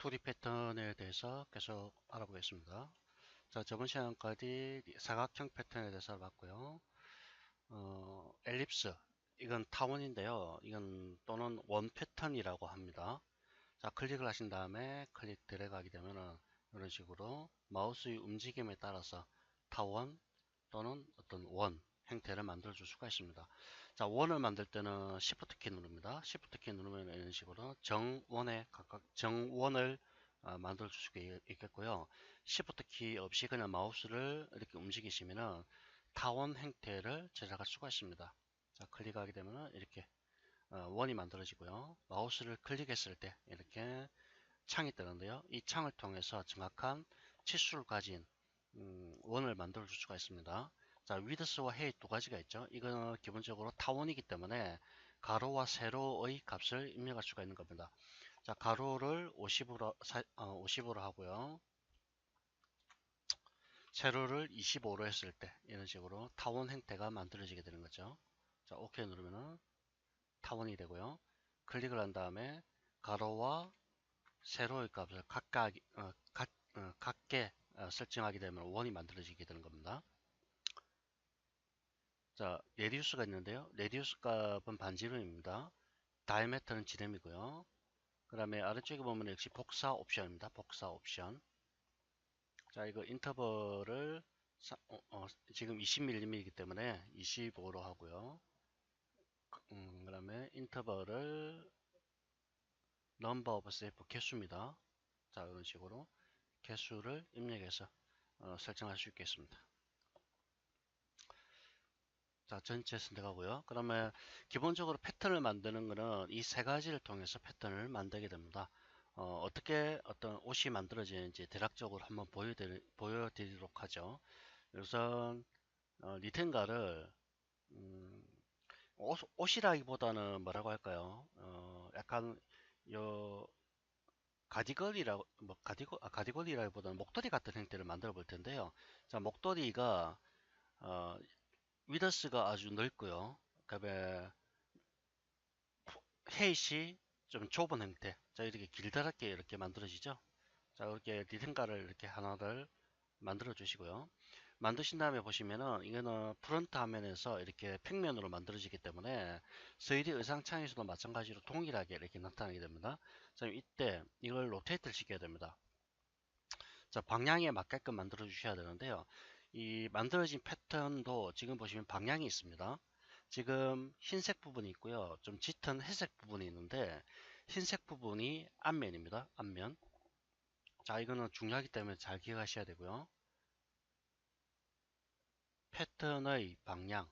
2D 패턴에 대해서 계속 알아보겠습니다. 자, 저번 시간까지 사각형 패턴에 대해서 알아봤고요. 엘립스, 이건 타원인데요. 이건 또는 원 패턴이라고 합니다. 자, 클릭을 하신 다음에 클릭 들어가게 되면은 이런 식으로 마우스의 움직임에 따라서 타원 또는 어떤 원 형태를 만들어 줄 수가 있습니다. 자, 원을 만들 때는 Shift 키 누릅니다. Shift 키 누르면 이런 식으로 정원에 각각 정원을 만들어 줄 수가 있겠고요. Shift 키 없이 그냥 마우스를 이렇게 움직이시면은 타원 형태를 제작할 수가 있습니다. 자, 클릭하게 되면은 이렇게 원이 만들어지고요. 마우스를 클릭했을 때 이렇게 창이 뜨는데요. 이 창을 통해서 정확한 치수를 가진 원을 만들어 줄 수가 있습니다. 자, 위드스와 헤이 두 가지가 있죠. 이거는 기본적으로 타원이기 때문에 가로와 세로의 값을 입력할 수가 있는 겁니다. 자, 가로를 50으로 하고요. 세로를 25로 했을 때 이런 식으로 타원 형태가 만들어지게 되는 거죠. 자, OK 누르면은 타원이 되고요. 클릭을 한 다음에 가로와 세로의 값을 각게 설정하게 되면 원이 만들어지게 되는 겁니다. 자, 레디우스가 있는데요. 레디우스 값은 반지름입니다. 다이메터는 지름이고요. 그 다음에 아래쪽에 보면 역시 복사 옵션입니다. 복사 옵션. 자, 이거 인터벌을 지금 20mm이기 때문에 25로 하고요. 그 다음에 인터벌을 넘버 오브 세이프 개수입니다. 자, 이런 식으로 개수를 입력해서 설정할 수 있겠습니다. 자, 전체 선택하고요. 그러면 기본적으로 패턴을 만드는 것은 이 세 가지를 통해서 패턴을 만들게 됩니다. 어떻게 어떤 옷이 만들어지는지 대략적으로 한번 보여드리도록 하죠. 우선 리텐가를 옷이라기보다는 뭐라고 할까요? 약간 요 가디건이라고 가디건이라기보다는 목도리 같은 형태를 만들어 볼 텐데요. 자, 목도리가 위더스가 아주 넓고요. 그다음에 헤이시 좀 좁은 형태. 자, 이렇게 길다랗게 이렇게 만들어지죠. 자, 이렇게 리듬가를 이렇게 하나를 만들어 주시고요. 만드신 다음에 보시면은 이거는 프론트 화면에서 이렇게 평면으로 만들어지기 때문에 3D 의상창에서도 마찬가지로 동일하게 이렇게 나타나게 됩니다. 자, 이때 이걸 로테이트를 시켜야 됩니다. 자, 방향에 맞게끔 만들어 주셔야 되는데요. 이 만들어진 패턴도 지금 보시면 방향이 있습니다. 지금 흰색 부분이 있고요. 좀 짙은 회색 부분이 있는데 흰색 부분이 앞면입니다. 앞면. 자, 이거는 중요하기 때문에 잘 기억하셔야 되고요. 패턴의 방향.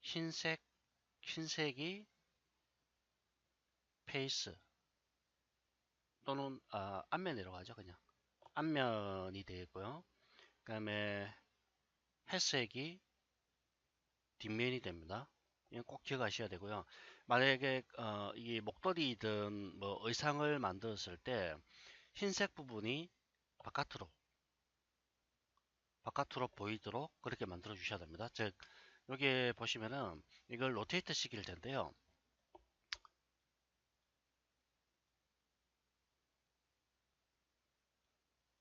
흰색이 페이스 또는 앞면이라고 하죠. 그냥 앞면이 되겠고요. 그 다음에 회색이 뒷면이 됩니다. 이건 꼭 기억하셔야 되고요. 만약에 이게 목도리든 뭐 의상을 만들었을 때 흰색 부분이 바깥으로 보이도록 그렇게 만들어 주셔야 됩니다. 즉 여기 보시면은 이걸 로테이트 시킬 텐데요.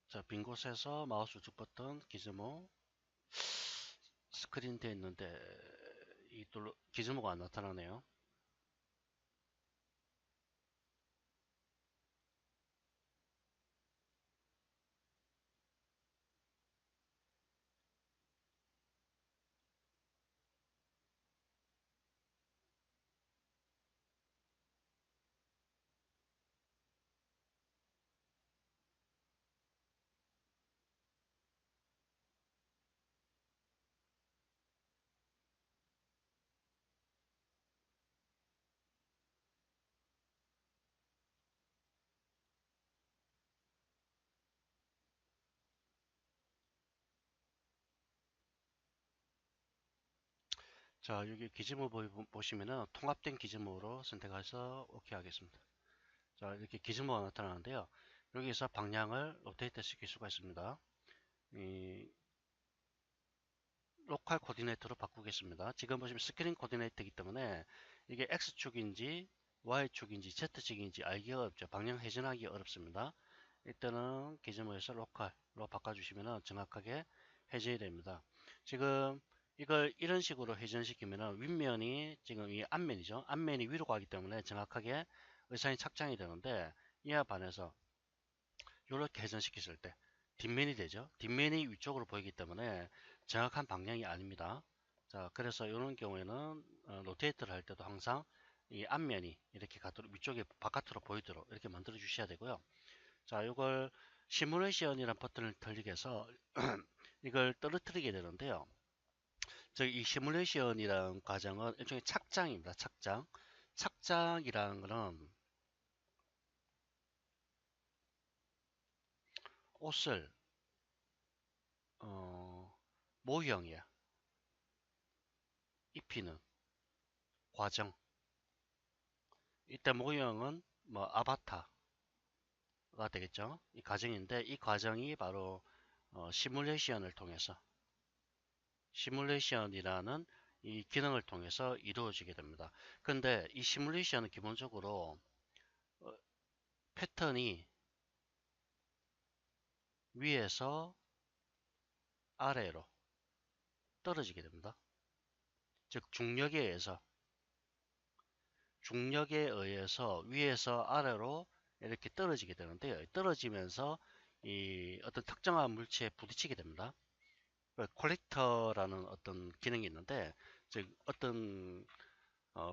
자, 빈 곳에서 마우스 우측 버튼 기즈모 스크린 되어 있는데 이 기즈모가 안 나타나네요. 자, 여기 기즈모 보시면은 통합된 기즈모로 선택해서 OK 하겠습니다. 자, 이렇게 기즈모가 나타나는데요. 여기서 방향을 로테이트 시킬 수가 있습니다. 이 로컬 코디네이터로 바꾸겠습니다. 지금 보시면 스크린 코디네이터이기 때문에 이게 X축인지 Y축인지 Z축인지 알기가 어렵죠. 방향 회전하기 어렵습니다. 이때는 기준모에서 로컬로 바꿔주시면 정확하게 회전이 됩니다. 지금 이걸 이런 식으로 회전시키면 윗면이 지금 이 앞면이죠. 앞면이 위로 가기 때문에 정확하게 의상이 착장이 되는데, 이와 반해서 이렇게 회전시켰을 때 뒷면이 되죠. 뒷면이 위쪽으로 보이기 때문에 정확한 방향이 아닙니다. 자, 그래서 이런 경우에는 로테이트를 할 때도 항상 이 앞면이 이렇게 가도록 위쪽에 바깥으로 보이도록 이렇게 만들어 주셔야 되고요. 자, 이걸 시뮬레이션이라는 버튼을 클릭해서 이걸 떨어뜨리게 되는데요. 이 시뮬레이션이라는 과정은 일종의 착장입니다. 착장. 착장이라는 것은 옷을 모형이야. 입히는 과정. 이때 모형은 뭐 아바타가 되겠죠. 이 과정인데, 이 과정이 바로 시뮬레이션을 통해서, 시뮬레이션이라는 이 기능을 통해서 이루어지게 됩니다. 근데 이 시뮬레이션은 기본적으로 어, 패턴이 위에서 아래로 떨어지게 됩니다. 즉 중력에 의해서 위에서 아래로 이렇게 떨어지게 되는데요. 떨어지면서 이 어떤 특정한 물체에 부딪히게 됩니다. 콜렉터라는 어떤 기능이 있는데, 즉 어떤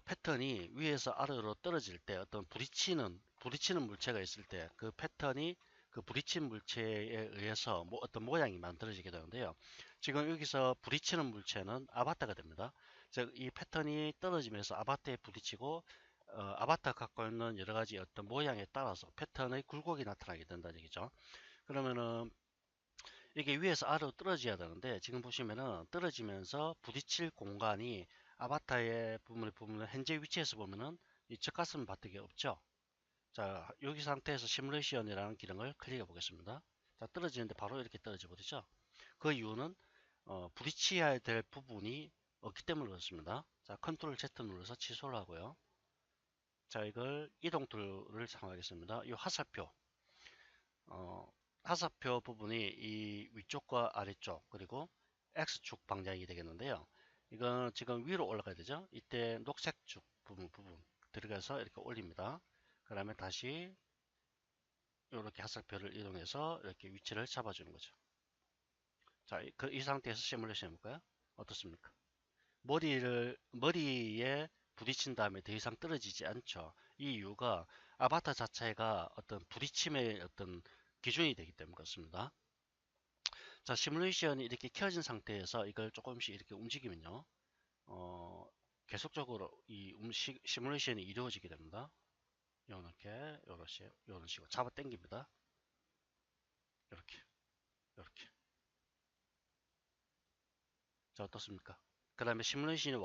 패턴이 위에서 아래로 떨어질 때 어떤 부딪히는 물체가 있을 때 그 패턴이 그 부딪힌 물체에 의해서 뭐 어떤 모양이 만들어지게 되는데요. 지금 여기서 부딪히는 물체는 아바타가 됩니다. 즉 이 패턴이 떨어지면서 아바타에 부딪히고 아바타가 갖고 있는 여러 가지 어떤 모양에 따라서 패턴의 굴곡이 나타나게 된다는 얘기죠. 그러면은 이게 위에서 아래로 떨어져야 되는데, 지금 보시면은 떨어지면서 부딪힐 공간이 아바타의 부분을 현재 위치에서 보면은 이 적가슴 바닥에 없죠. 자, 여기 상태에서 시뮬레이션이라는 기능을 클릭해 보겠습니다. 자, 떨어지는데 바로 이렇게 떨어져 버리죠. 그 이유는 부딪혀야 될 부분이 없기 때문에 그렇습니다. 자, 컨트롤 Z 눌러서 취소를 하고요. 자, 이걸 이동 툴을 사용하겠습니다. 이 화살표, 어, 화살표 부분이 이 위쪽과 아래쪽 그리고 X축 방향이 되겠는데요. 이건 지금 위로 올라가야 되죠. 이때 녹색축 부분 들어가서 이렇게 올립니다. 그 다음에 다시 이렇게 화살표를 이동해서 이렇게 위치를 잡아주는 거죠. 자, 이 상태에서 시뮬레이션 해볼까요? 어떻습니까? 머리에 부딪힌 다음에 더 이상 떨어지지 않죠. 이 이유가 아바타 자체가 어떤 부딪힘의 어떤 기준이 되기 때문에 그렇습니다. 자, 시뮬레이션이 이렇게 켜진 상태에서 이걸 조금씩 이렇게 움직이면요. 어, 계속적으로 이 시뮬레이션이 이루어지게 됩니다. 이렇게, 이런 식으로 잡아 당깁니다. 이렇게, 이렇게. 자, 어떻습니까? 그 다음에 시뮬레이션이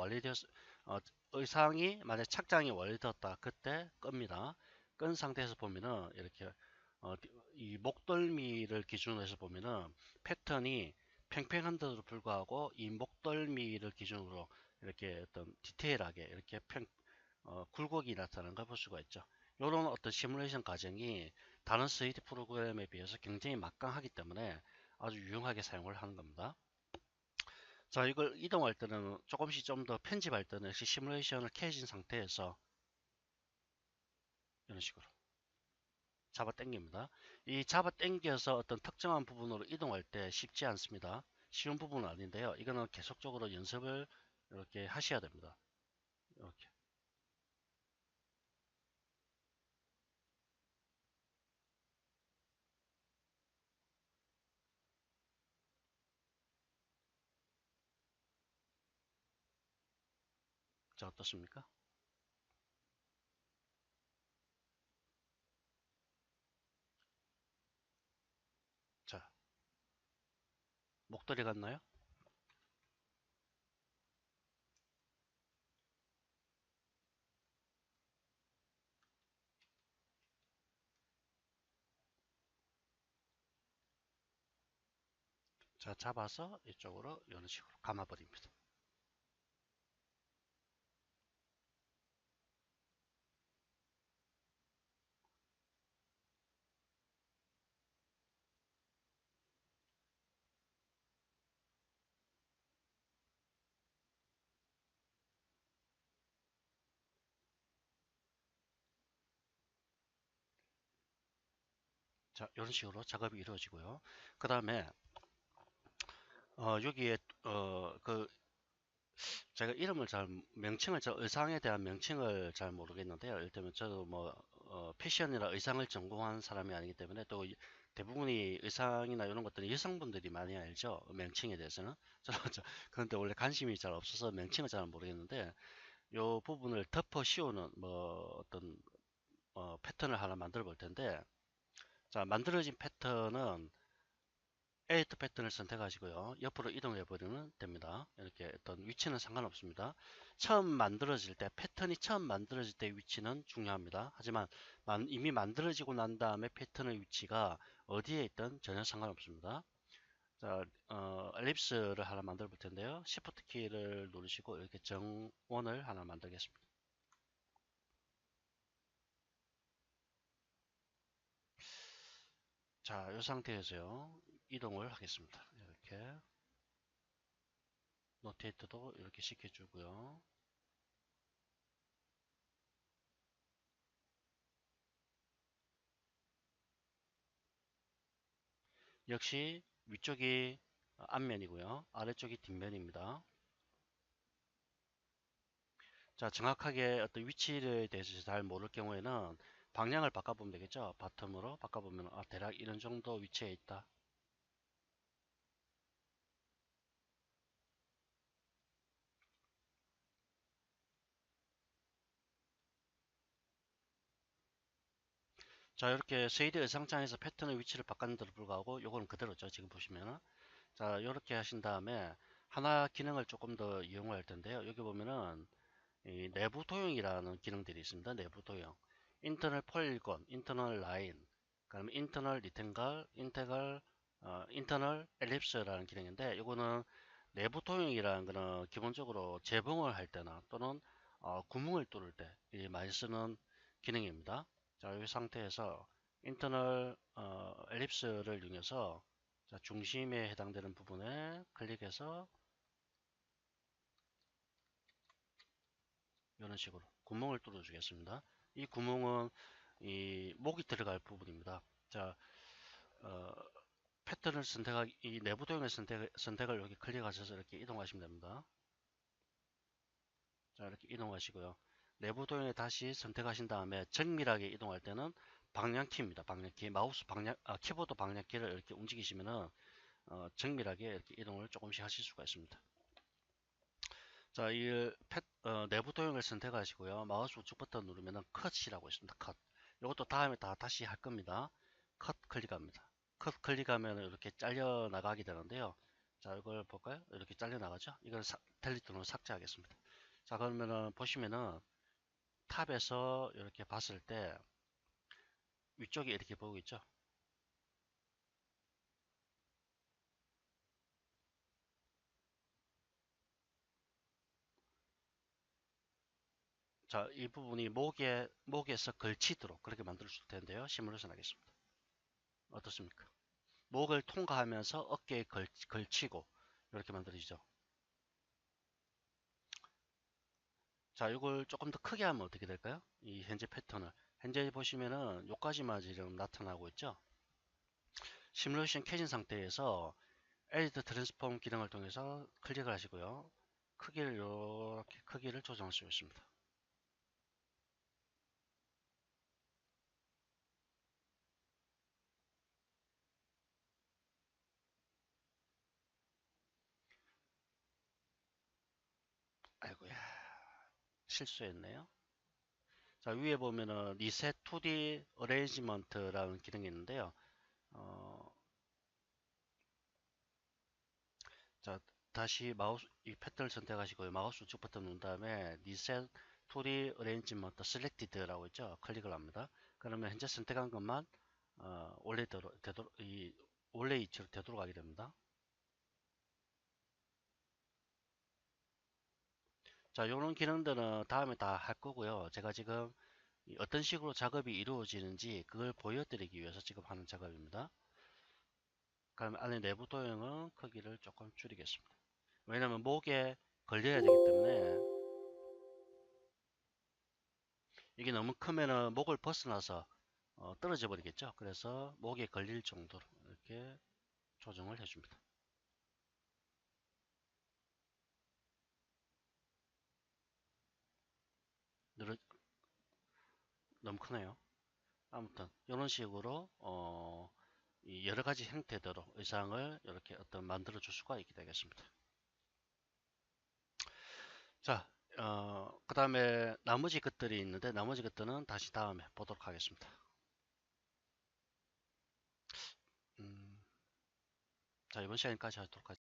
의상이 만약 착장이 완료되었다. 그때 끕니다. 끈 상태에서 보면은 이렇게 어, 이 목덜미를 기준으로 해서 보면은 패턴이 팽팽한데도 불구하고 이 목덜미를 기준으로 이렇게 어떤 디테일하게 이렇게 굴곡이 나타나는 걸 볼 수가 있죠. 이런 어떤 시뮬레이션 과정이 다른 3D 프로그램에 비해서 굉장히 막강하기 때문에 아주 유용하게 사용을 하는 겁니다. 자, 이걸 이동할 때는 조금씩 좀 더 편집할 때는 역시 시뮬레이션을 켜진 상태에서 이런 식으로 잡아 당깁니다. 이 잡아 당겨서 어떤 특정한 부분으로 이동할 때 쉽지 않습니다. 쉬운 부분은 아닌데요. 이거는 계속적으로 연습을 이렇게 하셔야 됩니다. 이렇게. 자, 어떻습니까? 자, 목도리 같나요? 자, 잡아서 이쪽으로 이런 식으로 감아버립니다. 자, 이런 식으로 작업이 이루어지고요. 그 다음에 여기에 그 제가 이름을 잘 명칭을 저 의상에 대한 명칭을 잘 모르겠는데요. 예를 들면 저도 뭐 패션이나 의상을 전공한 사람이 아니기 때문에 또 대부분이 의상이나 이런 것들은 여성분들이 많이 알죠. 명칭에 대해서는. 그런데 원래 관심이 잘 없어서 명칭을 잘 모르겠는데 요 부분을 덮어 씌우는 뭐 어떤 패턴을 하나 만들어 볼 텐데, 자, 만들어진 패턴은 에디트 패턴을 선택하시고요. 옆으로 이동해 버리면 됩니다. 이렇게 어떤 위치는 상관없습니다. 처음 만들어질 때, 패턴이 처음 만들어질 때 위치는 중요합니다. 하지만 이미 만들어지고 난 다음에 패턴의 위치가 어디에 있든 전혀 상관없습니다. 자, 엘립스를 하나 만들어 볼 텐데요. Shift 키를 누르시고 이렇게 정원을 하나 만들겠습니다. 자, 이 상태에서요. 이동을 하겠습니다. 이렇게 노테이트도 이렇게 시켜주고요. 역시 위쪽이 앞면이고요. 아래쪽이 뒷면입니다. 자, 정확하게 어떤 위치에 대해서 잘 모를 경우에는 방향을 바꿔보면 되겠죠. 바텀으로 바꿔보면 대략 이런 정도 위치에 있다. 자, 이렇게 3D 의상창에서 패턴의 위치를 바꿨는데도 불구하고 이거는 그대로죠. 지금 보시면은. 자, 이렇게 하신 다음에 하나 기능을 조금 더 이용을 할 텐데요. 여기 보면은 이 내부 도형이라는 기능들이 있습니다. 내부 도형. 인터널 폴리곤, 인터널 라인, 그다음에 인터널 리탱글, 인터널 엘립스라는 기능인데, 이거는 내부 도형이라는 거는 기본적으로 재봉을 할 때나 또는 구멍을 뚫을 때 많이 쓰는 기능입니다. 자, 이 상태에서 인터널 엘립스를 이용해서 자, 중심에 해당되는 부분에 클릭해서 이런 식으로 구멍을 뚫어 주겠습니다. 이 구멍은 이 목이 들어갈 부분입니다. 자, 어, 패턴을 선택하기, 이 내부 도형의 선택을 여기 클릭하셔서 이렇게 이동하시면 됩니다. 자, 이렇게 이동하시고요. 내부 도형에 다시 선택하신 다음에 정밀하게 이동할 때는 방향키입니다. 방향키, 마우스 키보드 방향키를 이렇게 움직이시면은 정밀하게 이렇게 이동을 조금씩 하실 수가 있습니다. 자, 내부 도형을 선택하시고요. 마우스 우측 버튼 누르면 컷이라고 있습니다. 컷. 이것도 다음에 다시 할 겁니다. 컷 클릭합니다. 컷 클릭하면 이렇게 잘려 나가게 되는데요. 자, 이걸 볼까요? 이렇게 잘려 나가죠? 이걸 델리트로 삭제하겠습니다. 자, 그러면은 보시면은 탑에서 이렇게 봤을 때 위쪽에 이렇게 보고 있죠? 자, 이 부분이 목에서 걸치도록 그렇게 만들 수 있을 텐데요. 시뮬레이션 하겠습니다. 어떻습니까? 목을 통과하면서 어깨에 걸치고 이렇게 만들어지죠. 자, 이걸 조금 더 크게 하면 어떻게 될까요? 이 현재 패턴을. 현재 보시면은 요까지만 지금 나타나고 있죠. 시뮬레이션 켜진 상태에서 에디트 트랜스폼 기능을 통해서 클릭을 하시고요. 크기를 이렇게 크기를 조정할 수 있습니다. 아이고야, 실수했네요. 자, 위에 보면은 리셋 2D 어레인지먼트라는 기능이 있는데요. 어, 자, 다시 마우스 이 패턴을 선택하시고요. 마우스 우측 버튼 누른 다음에 리셋 2D 어레인지먼트 셀렉티드라고 있죠. 클릭을 합니다. 그러면 현재 선택한 것만 원래 위치로 되도록 하게 됩니다. 자, 이런 기능들은 다음에 다 할 거고요. 제가 지금 어떤 식으로 작업이 이루어지는지 그걸 보여드리기 위해서 지금 하는 작업입니다. 그럼 안에 내부 도형은 크기를 조금 줄이겠습니다. 왜냐면 목에 걸려야 되기 때문에 이게 너무 크면은 목을 벗어나서 떨어져 버리겠죠. 그래서 목에 걸릴 정도로 이렇게 조정을 해줍니다. 늘어, 너무 크네요. 아무튼 이런 식으로 이 여러 가지 형태대로 의상을 이렇게 어떤 만들어 줄 수가 있게 되겠습니다. 자, 그 다음에 나머지 것들이 있는데 나머지 것들은 다시 다음에 보도록 하겠습니다. 자, 이번 시간까지 하도록 하겠습니다.